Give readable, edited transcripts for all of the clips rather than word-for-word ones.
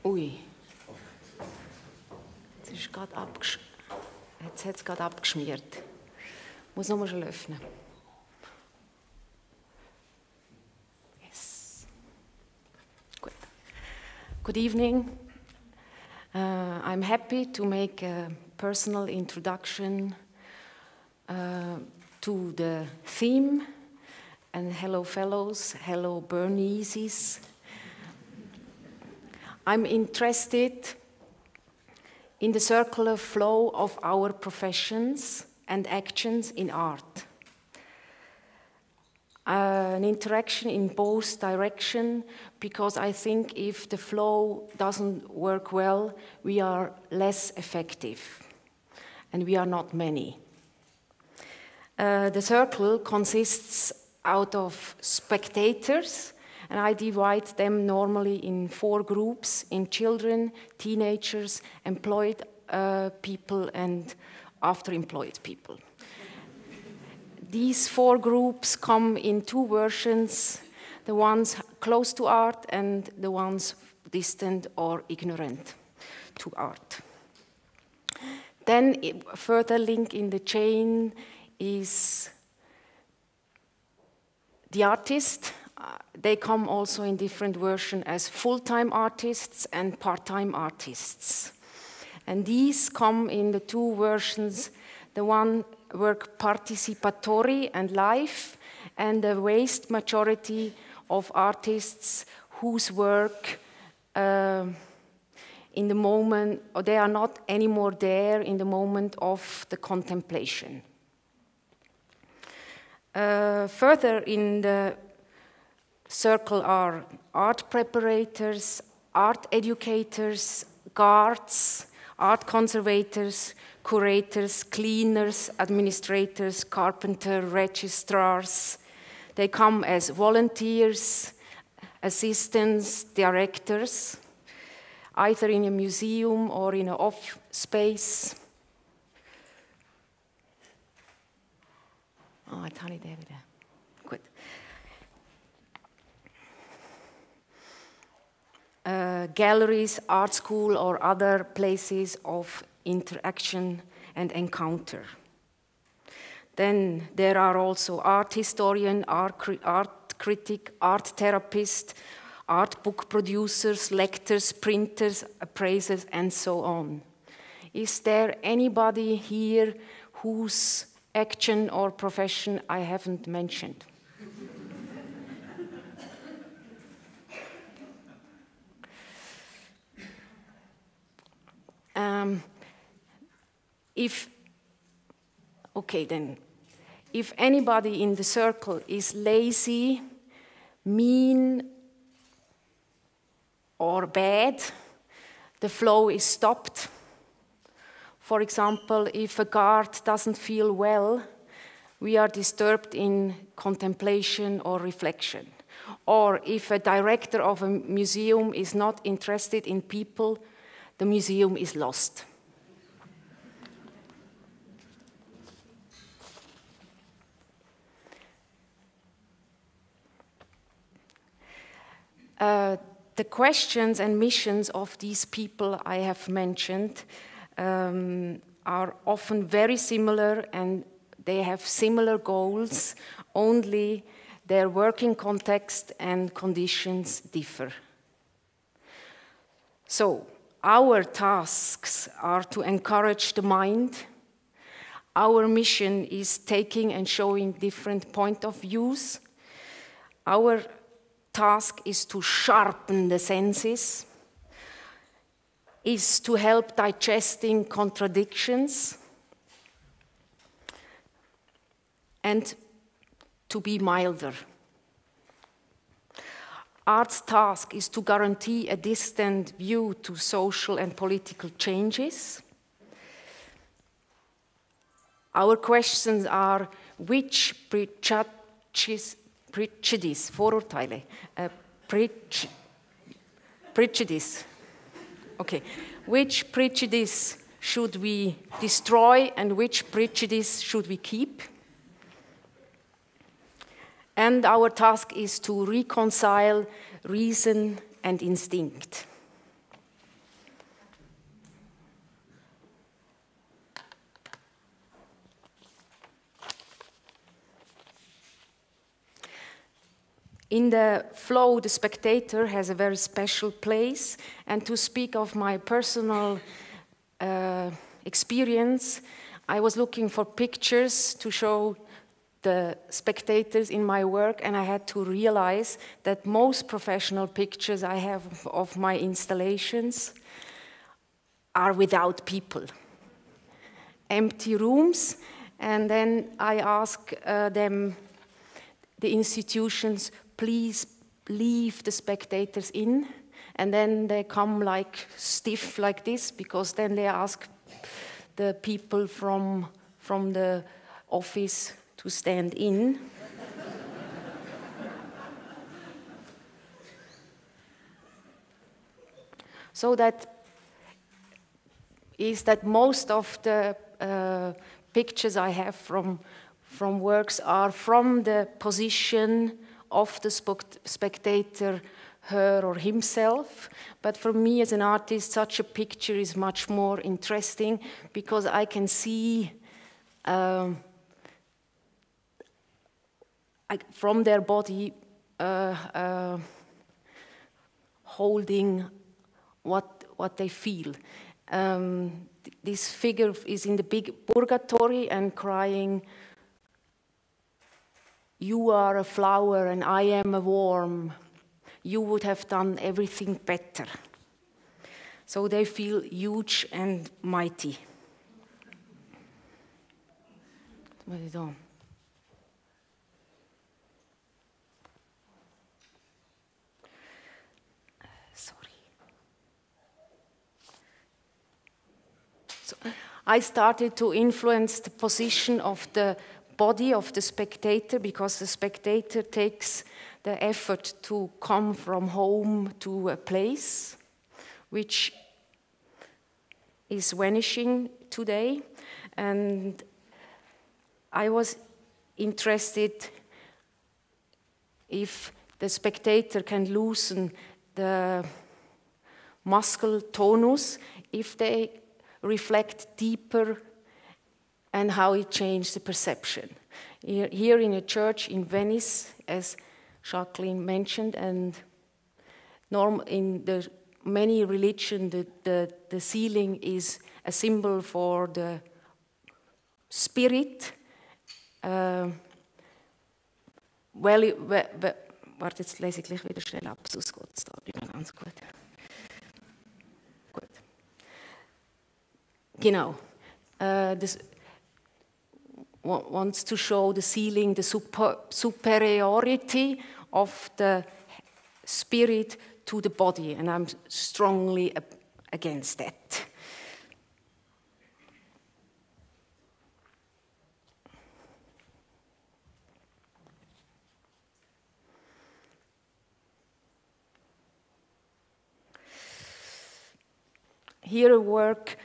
Ui. Jetzt hat es gerade abgeschmiert. Ich muss nochmal schnell öffnen. Yes. Good. Good evening. I'm happy to make a personal introduction to the theme. And hello, fellows. Hello, Bernieses. I'm interested in the circular flow of our professions and actions in art. An interaction in both directions, because I think if the flow doesn't work well, we are less effective, and we are not many. The circle consists out of spectators, and I divide them normally in 4 groups, in children, teenagers, employed people, and after-employed people. These 4 groups come in 2 versions, the ones close to art and the ones distant or ignorant to art. Then a further link in the chain is the artist. They come also in different versions as full-time artists and part-time artists. And these come in the 2 versions, the one work participatory and live, and the vast majority of artists whose work in the moment, or they are not anymore there in the moment of the contemplation. Further in the circle are art preparators, art educators, guards, art conservators, curators, cleaners, administrators, carpenters, registrars. They come as volunteers, assistants, directors, either in a museum or in an off space. Oh, jetzt habe ich den wieder. Gut. Galleries, art school, or other places of interaction and encounter. Then there are also art historian, art critic, art therapist, art book producers, lectors, printers, appraisers, and so on. Is there anybody here whose action or profession I haven't mentioned? If anybody in the circle is lazy, mean, or bad, the flow is stopped. For example, if a guard doesn't feel well, we are disturbed in contemplation or reflection. Or if a director of a museum is not interested in people, the museum is lost. The questions and missions of these people I have mentioned are often very similar, and they have similar goals, only their working context and conditions differ. So, our tasks are to encourage the mind. Our mission is taking and showing different point of views. Our task is to sharpen the senses, is to help digesting contradictions, and to be milder. Art's task is to guarantee a distant view to social and political changes. Our questions are: which prejudice, Vorurteile, prejudice. Okay, which prejudice should we destroy and which prejudice should we keep? And our task is to reconcile reason and instinct. In the flow, the spectator has a very special place. And to speak of my personal experience, I was looking for pictures to show the spectators in my work, and I had to realize that most professional pictures I have of my installations are without people. Empty rooms, and then I ask them, the institutions, please leave the spectators in, and then they come like stiff like this, because then they ask the people from the office to stand in. So that is that most of the pictures I have from works are from the position of the spectator, her or himself. But for me as an artist, such a picture is much more interesting, because I can see from their body holding what they feel. This figure is in the big purgatory and crying, "You are a flower and I am a worm. You would have done everything better." So they feel huge and mighty. I started to influence the position of the body of the spectator, because the spectator takes the effort to come from home to a place, which is vanishing today. And I was interested if the spectator can loosen the muscle tonus, if they reflect deeper, and how it changed the perception. Here in a church in Venice, as Jacqueline mentioned, and in the many religions, the ceiling is a symbol for the spirit. Warte, jetzt lese ich gleich wieder schnell ab, sonst geht es da nicht mehr ganz gut. Gut. Genau. This wants to show the ceiling, the superiority of the spirit to the body, and I'm strongly against that. Here a work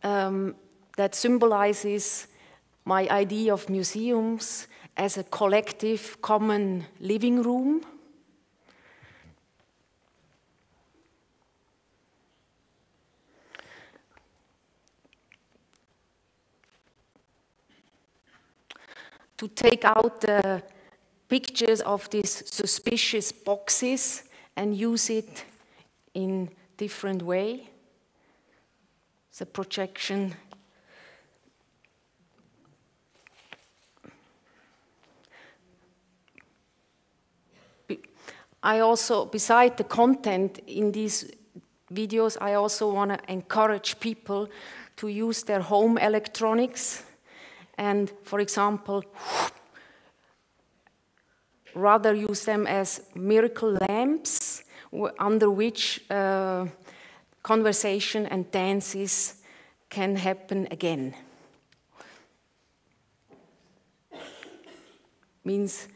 that symbolizes my idea of museums as a collective, common living room. To take out the pictures of these suspicious boxes and use it in different way. The projection. I also, beside the content in these videos, I also want to encourage people to use their home electronics and, for example, rather use them as miracle lamps under which conversation and dances can happen again. Means,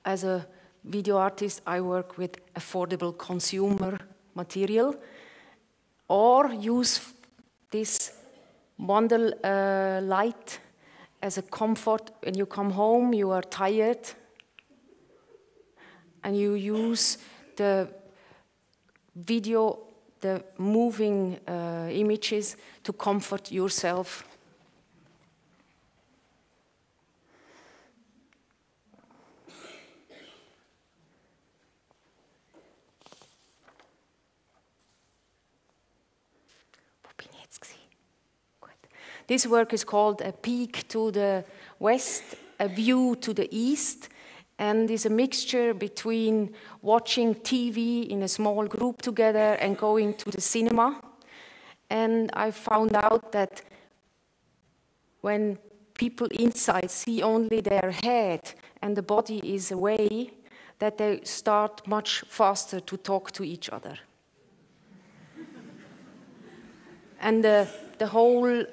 as a video artist, I work with affordable consumer material, or use this wonder light as a comfort. When you come home, you are tired, and you use the video, the moving images to comfort yourself. This work is called A Peek to the West, A View to the East, and is a mixture between watching TV in a small group together and going to the cinema. And I found out that when people inside see only their head and the body is away, that they start much faster to talk to each other. And the whole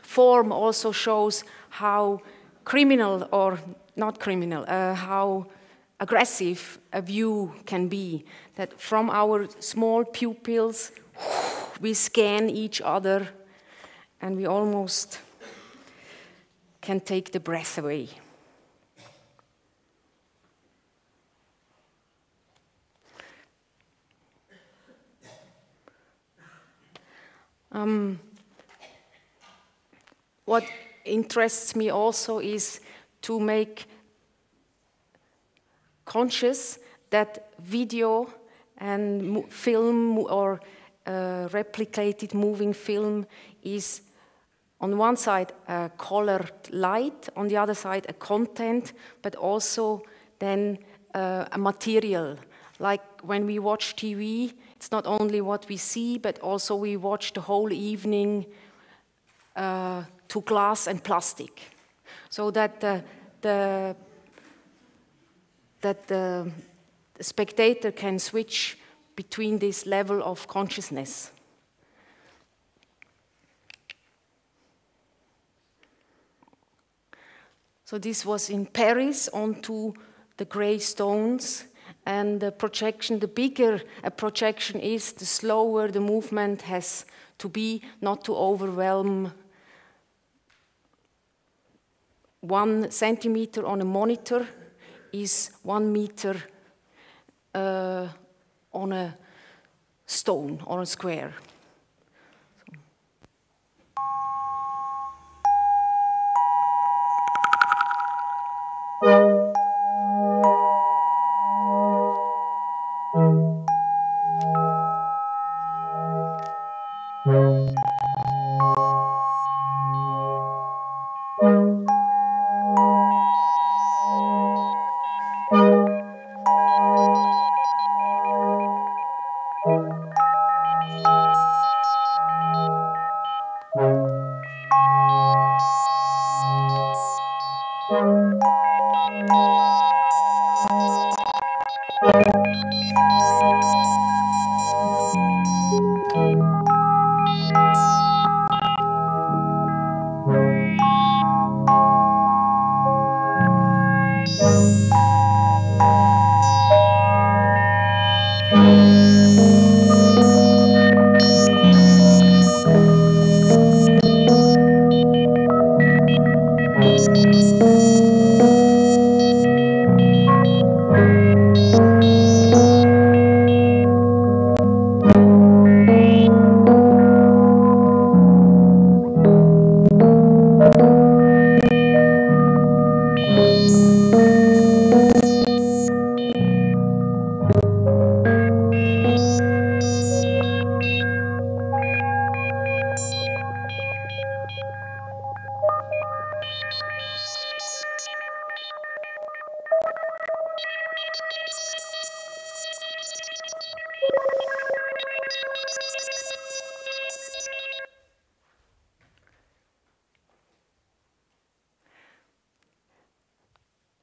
form also shows how criminal, or not criminal, how aggressive a view can be. That from our small pupils, we scan each other and we almost can take the breath away. What interests me also is to make conscious that video and film or replicated moving film is on one side a colored light, on the other side a content, but also then a material. Like when we watch TV, it's not only what we see, but also we watch the whole evening to glass and plastic, so that the spectator can switch between this level of consciousness. So this was in Paris, onto the gray stones, and the projection, the bigger a projection is, the slower the movement has to be, not to overwhelm 1 centimeter on a monitor is 1 meter on a stone, on a square.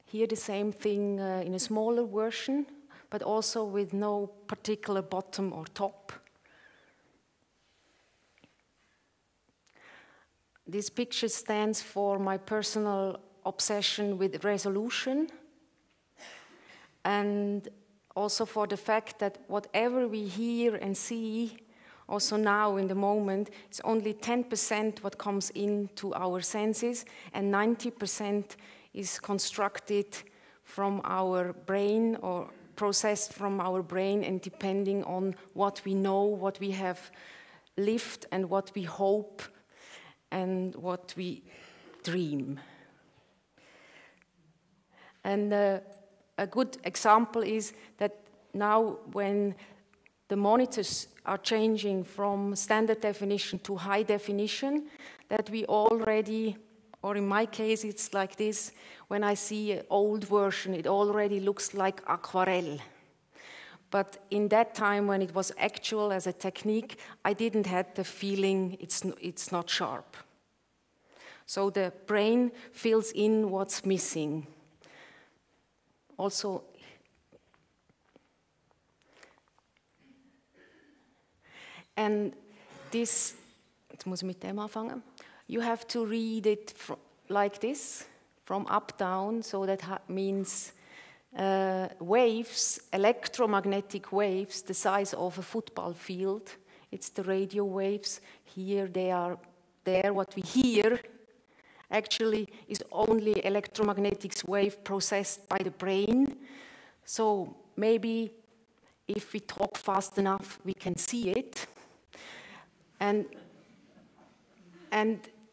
Here the same thing in a smaller version, but also with no particular bottom or top. This picture stands for my personal obsession with resolution, and also for the fact that whatever we hear and see, also now in the moment, it's only 10% what comes into our senses, and 90% is constructed from our brain or processed from our brain, and depending on what we know, what we have lived, and what we hope, and what we dream. And a good example is that now when the monitors are changing from standard definition to high definition, that we already, or in my case it's like this, when I see an old version, it already looks like aquarelle. But in that time when it was actual as a technique, I didn't have the feeling it's not sharp. So the brain fills in what's missing. Also, and this, jetzt muss ich mit dem anfangen. You have to read it like this, from up down, so that means waves, electromagnetic waves, the size of a football field. It's the radio waves. Here they are there. What we hear actually is only electromagnetic wave processed by the brain. So maybe if we talk fast enough, we can see it. And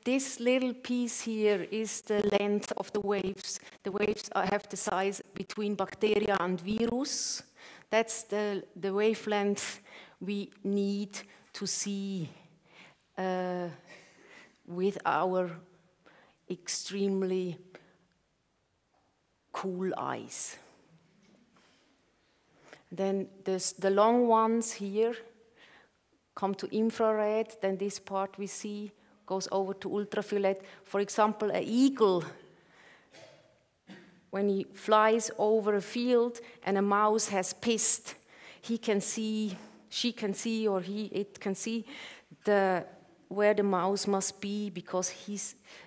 this little piece here is the length of the waves. The waves have the size between bacteria and virus. That's the wavelength we need to see with our extremely cool eyes. Then the long ones here come to infrared, then this part we see goes over to ultraviolet. For example, an eagle, when he flies over a field and a mouse has pissed, he can see, she can see, or it can see where the mouse must be, because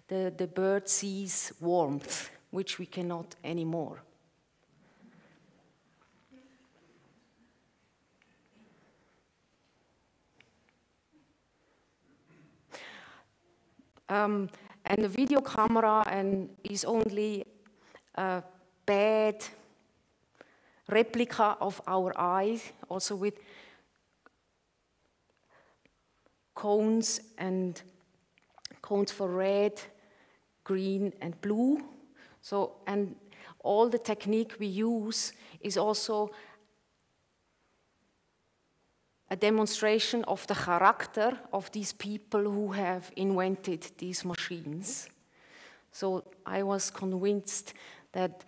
the bird sees warmth, which we cannot anymore. And the video camera is only a bad replica of our eye, also with cones for red, green, and blue. So, and all the technique we use is also a demonstration of the character of these people who have invented these machines. So I was convinced that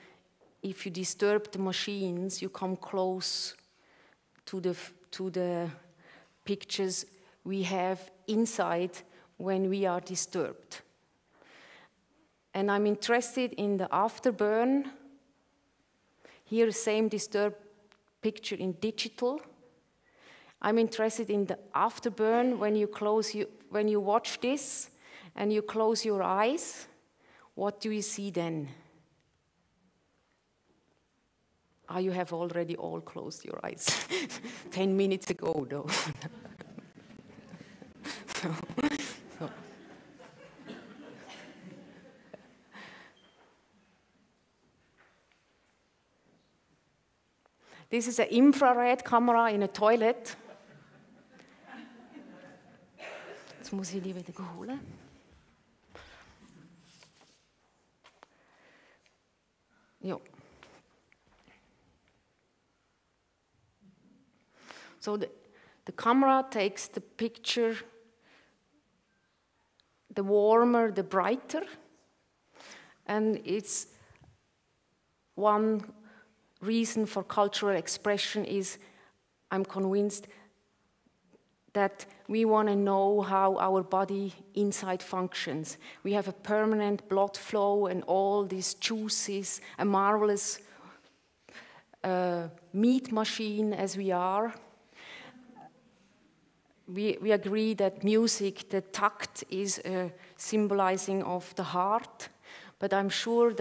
if you disturb the machines, you come close to the pictures we have inside when we are disturbed. And I'm interested in the afterburn. Here, same disturbed picture in digital. I'm interested in the afterburn when you watch this and you close your eyes. What do you see then? You have already all closed your eyes 10 minutes ago, though. So. This is an infrared camera in a toilet. Jetzt muss ich die wieder holen. Ja. So the camera takes the picture, the warmer, the brighter, and it's one reason for cultural expression is, I'm convinced that we want to know how our body inside functions. We have a permanent blood flow and all these juices, a marvelous meat machine as we are. We agree that music, the tact, is a symbolizing of the heart, but I'm sure that